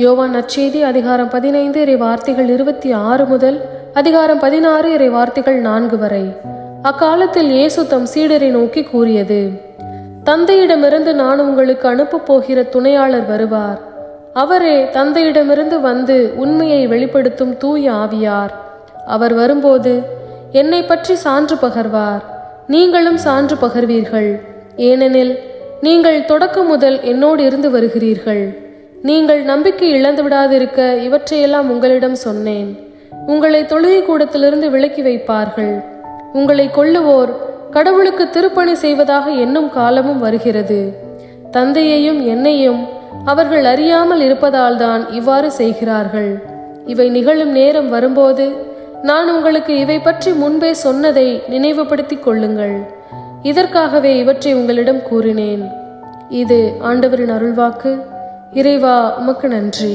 யோவான் நற்செய்தி அதிகாரம் 15 இறை வார்த்தைகள் 26 முதல் அதிகாரம் 16 இறை வார்த்தைகள் 4 வரை. அக்காலத்தில் இயேசு தம் சீடரை நோக்கி கூறியது: தந்தையிடமிருந்து நான் உங்களுக்கு அனுப்பப் போகிற துணையாளர் வருவார். அவரே தந்தையிடமிருந்து வந்து உண்மையை வெளிப்படுத்தும் தூய ஆவியார். அவர் வரும்போது என்னை பற்றி சான்று பகர்வார். நீங்களும் சான்று பகர்வீர்கள், ஏனெனில் நீங்கள் தொடக்கம் முதல் என்னோடு இருந்து வருகிறீர்கள். நீங்கள் நம்பிக்கை இழந்து விடாதிருக்க இவற்றையெல்லாம் உங்களிடம் சொன்னேன். உங்களை தொழுகை கூடத்திலிருந்து விலக்கி வைப்பார்கள். உங்களை கொல்லுவோர் கடவுளுக்கு திருப்பணி செய்வதாக எண்ணும் காலமும் வருகிறது. தந்தையையும் என்னையும் அவர்கள் அறியாமல் இருப்பதால் தான் இவ்வாறு செய்கிறார்கள். இவை நிகழும் நேரம் வரும்போது நான் உங்களுக்கு இவை பற்றி முன்பே சொன்னதை நினைவுபடுத்திக் கொள்ளுங்கள். இதற்காகவே இவற்றை உங்களிடம் கூறினேன். இது ஆண்டவரின் அருள்வாக்கு. இறைவா, உமக்கு நன்றி.